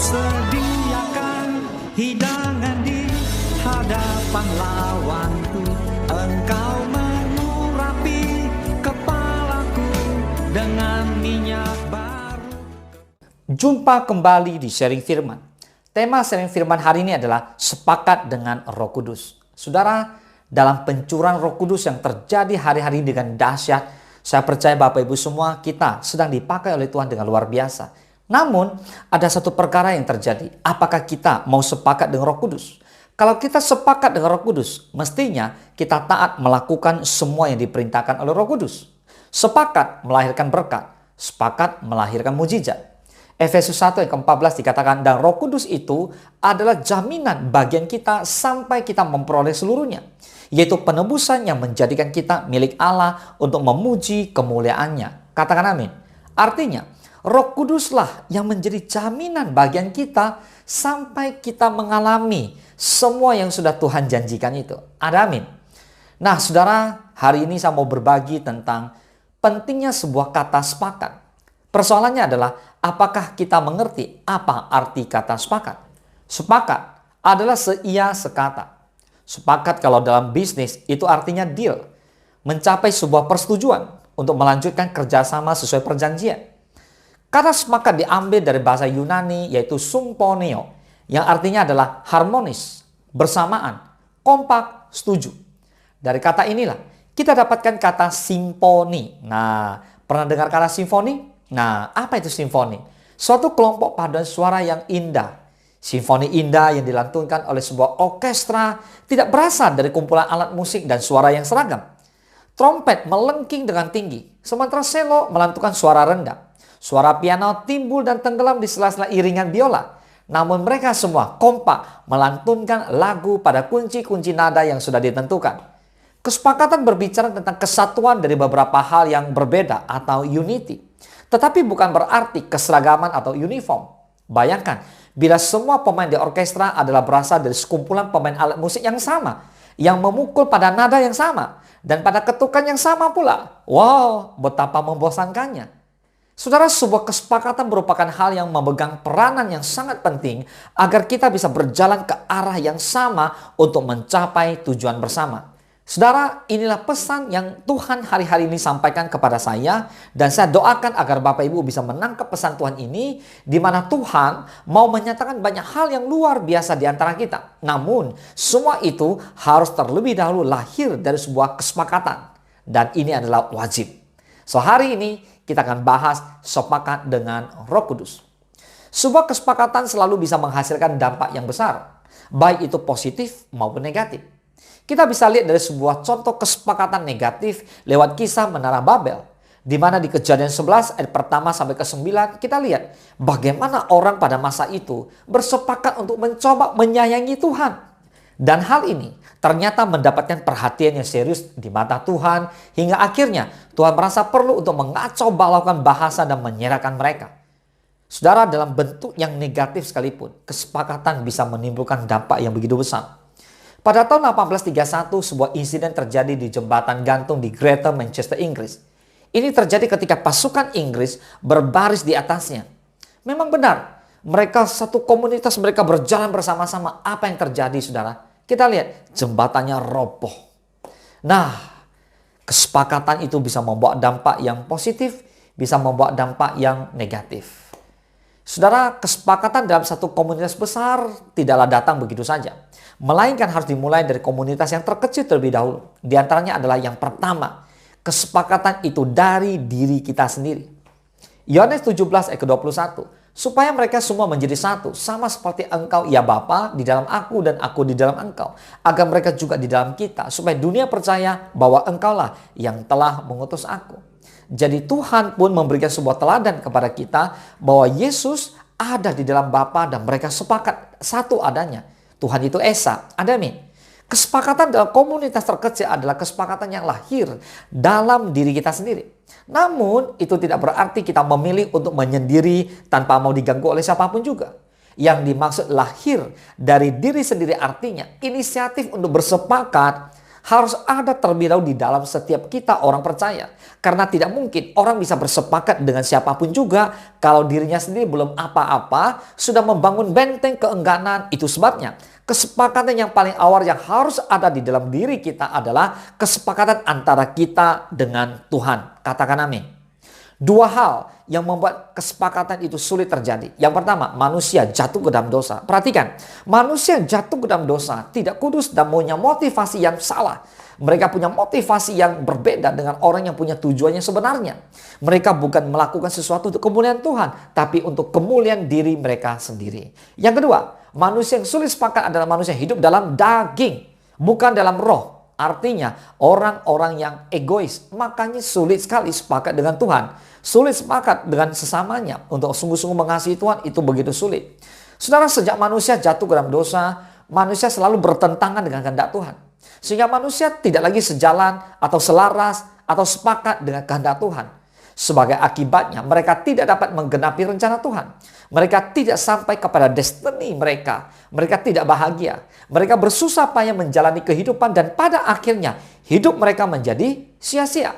sediakan hidangan di hadapan lawanku. Engkau mengurapi kepalaku dengan minyak baru. Jumpa kembali di Sharing Firman. Tema Sharing Firman hari ini adalah sepakat dengan Roh Kudus. Saudara, dalam pencurahan Roh Kudus yang terjadi hari-hari dengan dahsyat, saya percaya Bapak Ibu semua kita sedang dipakai oleh Tuhan dengan luar biasa. Namun, ada satu perkara yang terjadi. Apakah kita mau sepakat dengan Roh Kudus? Kalau kita sepakat dengan Roh Kudus, mestinya kita taat melakukan semua yang diperintahkan oleh Roh Kudus. Sepakat melahirkan berkat, sepakat melahirkan mujizat. Efesus 1 ayat ke-14 dikatakan, dan Roh Kudus itu adalah jaminan bagian kita sampai kita memperoleh seluruhnya, yaitu penebusan yang menjadikan kita milik Allah untuk memuji kemuliaannya. Katakan amin. Artinya, Roh Kuduslah yang menjadi jaminan bagian kita sampai kita mengalami semua yang sudah Tuhan janjikan itu. Ada amin. Nah, saudara, hari ini saya mau berbagi tentang pentingnya sebuah kata sepakat. Persoalannya adalah, apakah kita mengerti apa arti kata sepakat? Sepakat adalah seia sekata. Sepakat kalau dalam bisnis itu artinya deal. Mencapai sebuah persetujuan untuk melanjutkan kerjasama sesuai perjanjian. Kata sepakat diambil dari bahasa Yunani yaitu symphonio, yang artinya adalah harmonis, bersamaan, kompak, setuju. Dari kata inilah kita dapatkan kata simfoni. Nah, pernah dengar kata simfoni? Nah, apa itu simfoni? Suatu kelompok paduan suara yang indah. Simfoni indah yang dilantunkan oleh sebuah orkestra tidak berasal dari kumpulan alat musik dan suara yang seragam. Trompet melengking dengan tinggi, sementara selo melantunkan suara rendah. Suara piano timbul dan tenggelam di sela-sela iringan biola. Namun mereka semua kompak melantunkan lagu pada kunci-kunci nada yang sudah ditentukan. Kesepakatan berbicara tentang kesatuan dari beberapa hal yang berbeda atau unity. Tetapi bukan berarti keseragaman atau uniform. Bayangkan, bila semua pemain di orkestra adalah berasal dari sekumpulan pemain alat musik yang sama, yang memukul pada nada yang sama, dan pada ketukan yang sama pula. Wow, betapa membosankannya. Saudara, sebuah kesepakatan merupakan hal yang memegang peranan yang sangat penting agar kita bisa berjalan ke arah yang sama untuk mencapai tujuan bersama. Saudara, inilah pesan yang Tuhan hari-hari ini sampaikan kepada saya, dan saya doakan agar Bapak Ibu bisa menangkap pesan Tuhan ini, di mana Tuhan mau menyatakan banyak hal yang luar biasa di antara kita. Namun, semua itu harus terlebih dahulu lahir dari sebuah kesepakatan, dan ini adalah wajib. So, hari ini kita akan bahas sepakat dengan Roh Kudus. Sebuah kesepakatan selalu bisa menghasilkan dampak yang besar, baik itu positif maupun negatif. Kita bisa lihat dari sebuah contoh kesepakatan negatif lewat kisah Menara Babel. Di mana di Kejadian 11 ayat pertama sampai ke-9 kita lihat bagaimana orang pada masa itu bersepakat untuk mencoba menyayangi Tuhan. Dan hal ini ternyata mendapatkan perhatian yang serius di mata Tuhan, hingga akhirnya Tuhan merasa perlu untuk mengacau balaukan bahasa dan menyerahkan mereka. Saudara, dalam bentuk yang negatif sekalipun, kesepakatan bisa menimbulkan dampak yang begitu besar. Pada tahun 1831, sebuah insiden terjadi di jembatan gantung di Greater Manchester, Inggris. Ini terjadi ketika pasukan Inggris berbaris di atasnya. Memang benar, mereka satu komunitas, mereka berjalan bersama-sama. Apa yang terjadi, saudara? Kita lihat, jembatannya roboh. Nah, kesepakatan itu bisa membawa dampak yang positif, bisa membawa dampak yang negatif. Saudara, kesepakatan dalam satu komunitas besar tidaklah datang begitu saja. Melainkan harus dimulai dari komunitas yang terkecil terlebih dahulu. Di antaranya adalah yang pertama, kesepakatan itu dari diri kita sendiri. Yohanes 17 ayat ke-21. Supaya mereka semua menjadi satu, sama seperti engkau ya Bapa di dalam aku dan aku di dalam engkau. Agar mereka juga di dalam kita, supaya dunia percaya bahwa engkaulah yang telah mengutus aku. Jadi Tuhan pun memberikan sebuah teladan kepada kita bahwa Yesus ada di dalam Bapa dan mereka sepakat satu adanya. Tuhan itu Esa. Ada amin. Kesepakatan dalam komunitas terkecil adalah kesepakatan yang lahir dalam diri kita sendiri. Namun itu tidak berarti kita memilih untuk menyendiri tanpa mau diganggu oleh siapapun juga. Yang dimaksud lahir dari diri sendiri artinya inisiatif untuk bersepakat harus ada terlebih dahulu di dalam setiap kita orang percaya. Karena tidak mungkin orang bisa bersepakat dengan siapapun juga kalau dirinya sendiri belum apa-apa, sudah membangun benteng keengganan. Itu sebabnya kesepakatan yang paling awal yang harus ada di dalam diri kita adalah kesepakatan antara kita dengan Tuhan. Katakan amin. Dua hal yang membuat kesepakatan itu sulit terjadi. Yang pertama, manusia jatuh ke dalam dosa. Perhatikan, manusia jatuh ke dalam dosa tidak kudus dan punya motivasi yang salah. Mereka punya motivasi yang berbeda dengan orang yang punya tujuannya sebenarnya. Mereka bukan melakukan sesuatu untuk kemuliaan Tuhan, tapi untuk kemuliaan diri mereka sendiri. Yang kedua, manusia yang sulit sepakat adalah manusia yang hidup dalam daging, bukan dalam roh. Artinya orang-orang yang egois, makanya sulit sekali sepakat dengan Tuhan. Sulit sepakat dengan sesamanya untuk sungguh-sungguh mengasihi Tuhan, itu begitu sulit. Saudara, sejak manusia jatuh ke dalam dosa, manusia selalu bertentangan dengan kehendak Tuhan. Sehingga manusia tidak lagi sejalan atau selaras atau sepakat dengan kehendak Tuhan. Sebagai akibatnya mereka tidak dapat menggenapi rencana Tuhan. Mereka tidak sampai kepada destiny mereka. Mereka tidak bahagia. Mereka bersusah payah menjalani kehidupan dan pada akhirnya hidup mereka menjadi sia-sia.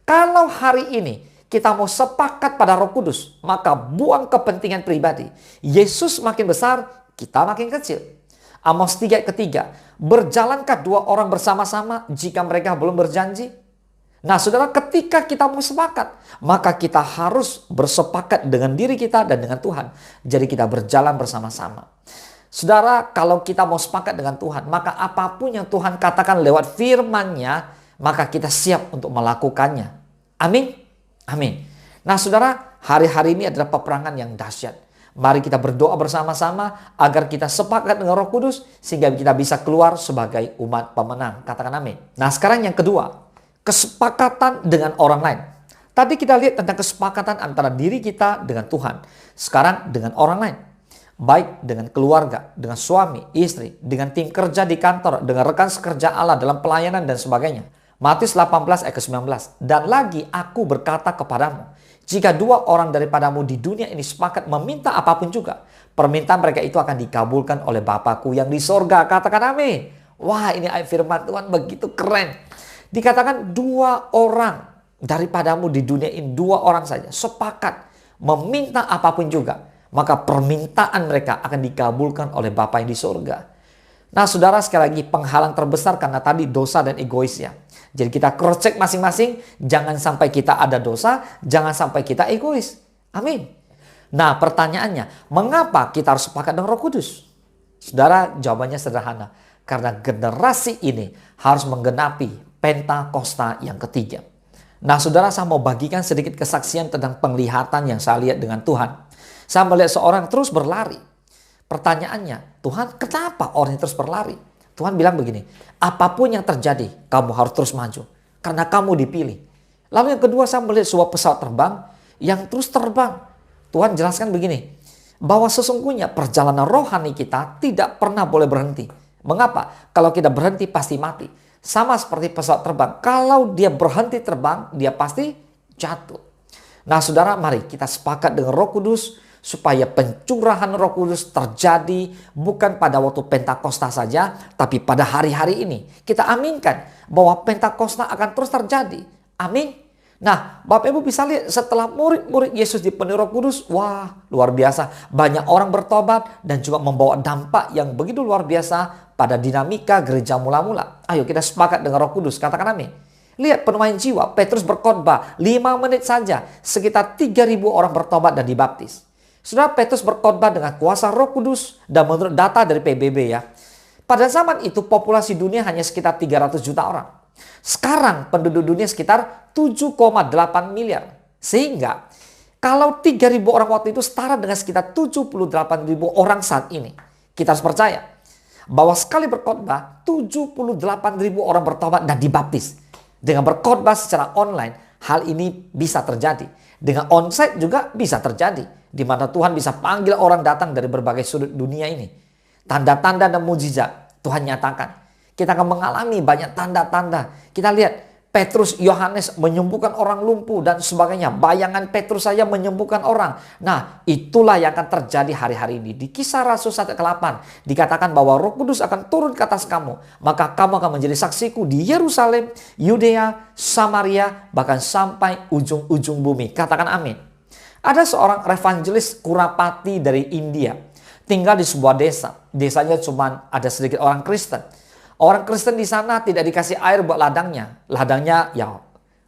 Kalau hari ini kita mau sepakat pada Roh Kudus, maka buang kepentingan pribadi. Yesus makin besar, kita makin kecil. Amos 3 ayat ketiga, berjalankah dua orang bersama-sama jika mereka belum berjanji? Nah saudara, ketika kita mau sepakat, maka kita harus bersepakat dengan diri kita dan dengan Tuhan. Jadi kita berjalan bersama-sama. Saudara, kalau kita mau sepakat dengan Tuhan, maka apapun yang Tuhan katakan lewat firman-Nya, maka kita siap untuk melakukannya. Amin? Amin. Nah saudara, hari-hari ini adalah peperangan yang dahsyat. Mari kita berdoa bersama-sama agar kita sepakat dengan Roh Kudus sehingga kita bisa keluar sebagai umat pemenang. Katakan amin. Nah sekarang yang kedua, kesepakatan dengan orang lain. Tadi kita lihat tentang kesepakatan antara diri kita dengan Tuhan. Sekarang dengan orang lain. Baik dengan keluarga, dengan suami, istri, dengan tim kerja di kantor, dengan rekan sekerja Allah dalam pelayanan dan sebagainya. Matius 18 ayat ke-19. Dan lagi aku berkata kepadamu, jika dua orang daripadamu di dunia ini sepakat meminta apapun juga, permintaan mereka itu akan dikabulkan oleh Bapakku yang di sorga. Katakan amin. Wah, ini ayat firman Tuhan begitu keren. Dikatakan dua orang daripadamu di dunia ini, dua orang saja sepakat meminta apapun juga, maka permintaan mereka akan dikabulkan oleh Bapa yang di sorga. Nah saudara, sekali lagi penghalang terbesar karena tadi dosa dan egoisnya. Jadi kita cross check masing-masing, jangan sampai kita ada dosa, jangan sampai kita egois. Amin. Nah pertanyaannya, mengapa kita harus sepakat dengan Roh Kudus? Saudara, jawabannya sederhana. Karena generasi ini harus menggenapi Pentakosta yang ketiga. Nah saudara, saya mau bagikan sedikit kesaksian tentang penglihatan yang saya lihat dengan Tuhan. Saya melihat seorang terus berlari. Pertanyaannya, Tuhan kenapa orang terus berlari? Tuhan bilang begini, apapun yang terjadi, kamu harus terus maju. Karena kamu dipilih. Lalu yang kedua, saya melihat sebuah pesawat terbang yang terus terbang. Tuhan jelaskan begini, bahwa sesungguhnya perjalanan rohani kita tidak pernah boleh berhenti. Mengapa? Kalau kita berhenti pasti mati. Sama seperti pesawat terbang. Kalau dia berhenti terbang, dia pasti jatuh. Nah saudara, mari kita sepakat dengan Roh Kudus supaya pencurahan Roh Kudus terjadi bukan pada waktu Pentakosta saja, tapi pada hari-hari ini. Kita aminkan bahwa Pentakosta akan terus terjadi. Amin. Nah, Bapak Ibu bisa lihat setelah murid-murid Yesus dipenuhi Roh Kudus, wah luar biasa. Banyak orang bertobat dan juga membawa dampak yang begitu luar biasa pada dinamika gereja mula-mula. Ayo kita sepakat dengan Roh Kudus, katakan amin. Lihat penuaian jiwa, Petrus berkhotbah 5 menit saja, sekitar 3.000 orang bertobat dan dibaptis. Saudara, Petrus berkhotbah dengan kuasa Roh Kudus dan menurut data dari PBB ya. Pada zaman itu populasi dunia hanya sekitar 300 juta orang. Sekarang penduduk dunia sekitar 7,8 miliar. Sehingga kalau 3.000 orang waktu itu setara dengan sekitar 78.000 orang saat ini. Kita harus percaya bahwa sekali berkhotbah 78.000 orang bertobat dan dibaptis. Dengan berkhotbah secara online, hal ini bisa terjadi. Dengan onsite juga bisa terjadi. Di mana Tuhan bisa panggil orang datang dari berbagai sudut dunia ini. Tanda-tanda dan mujizat Tuhan nyatakan. Kita akan mengalami banyak tanda-tanda. Kita lihat Petrus, Yohanes menyembuhkan orang lumpuh dan sebagainya. Bayangan Petrus saja menyembuhkan orang. Nah, itulah yang akan terjadi hari-hari ini. Di Kisah Rasul 1 ke 8 dikatakan bahwa Roh Kudus akan turun ke atas kamu. Maka kamu akan menjadi saksiku di Yerusalem, Yudea, Samaria, bahkan sampai ujung-ujung bumi. Katakan amin. Ada seorang evangelis Kurapati dari India. Tinggal di sebuah desa. Desanya cuma ada sedikit orang Kristen. Orang Kristen di sana tidak dikasih air buat ladangnya. Ladangnya ya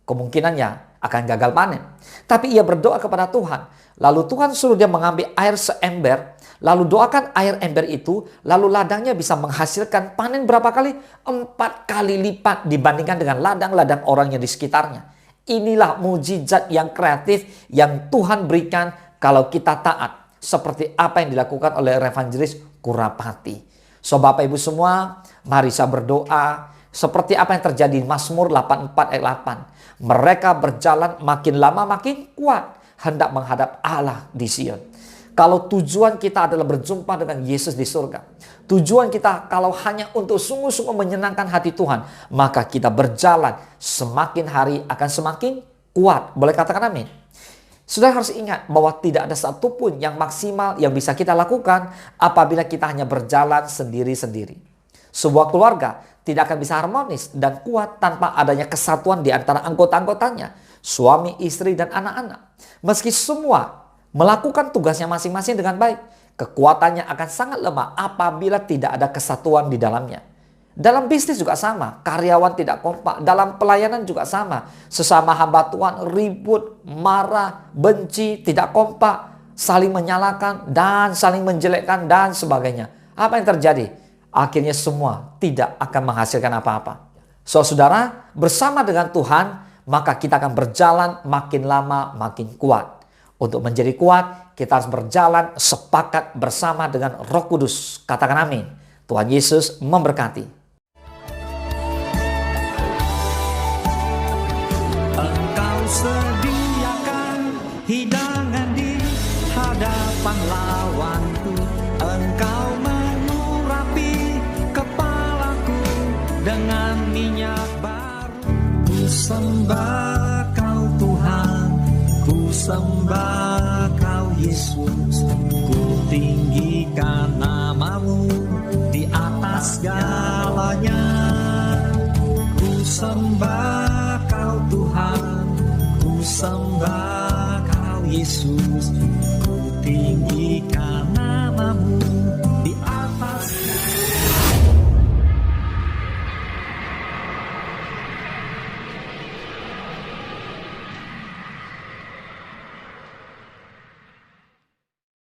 kemungkinannya akan gagal panen. Tapi ia berdoa kepada Tuhan. Lalu Tuhan suruh dia mengambil air seember. Lalu doakan air ember itu. Lalu ladangnya bisa menghasilkan panen berapa kali? 4 kali lipat dibandingkan dengan ladang-ladang orang yang di sekitarnya. Inilah mujizat yang kreatif yang Tuhan berikan kalau kita taat. Seperti apa yang dilakukan oleh evangelis Kurapati. So Bapak Ibu semua, mari saya berdoa seperti apa yang terjadi di Mazmur 84 ayat 8. Mereka berjalan makin lama makin kuat hendak menghadap Allah di Sion. Kalau tujuan kita adalah berjumpa dengan Yesus di surga, tujuan kita kalau hanya untuk sungguh-sungguh menyenangkan hati Tuhan, maka kita berjalan semakin hari akan semakin kuat. Boleh katakan amin? Saudara harus ingat bahwa tidak ada satupun yang maksimal yang bisa kita lakukan apabila kita hanya berjalan sendiri-sendiri. Sebuah keluarga tidak akan bisa harmonis dan kuat tanpa adanya kesatuan di antara anggota-anggotanya, suami, istri, dan anak-anak. Meski semua melakukan tugasnya masing-masing dengan baik, kekuatannya akan sangat lemah apabila tidak ada kesatuan di dalamnya. Dalam bisnis juga sama, karyawan tidak kompak. Dalam pelayanan juga sama. Sesama hamba Tuhan ribut, marah, benci, tidak kompak, saling menyalahkan dan saling menjelekkan dan sebagainya. Apa yang terjadi? Akhirnya semua tidak akan menghasilkan apa-apa. So, saudara, bersama dengan Tuhan, maka kita akan berjalan makin lama makin kuat. Untuk menjadi kuat, kita harus berjalan sepakat bersama dengan Roh Kudus. Katakan amin. Tuhan Yesus memberkati. Sediakan hidangan di hadapan lawanku. Engkau mengurapi kepalaku dengan minyak baru. Ku sembah Kau Tuhan, ku sembah Kau Yesus. Ku tinggikan nama-Mu di atas segalanya. Ku sembah Kau Tuhan, sembah Kau Yesus, ku tinggikan nama-Mu.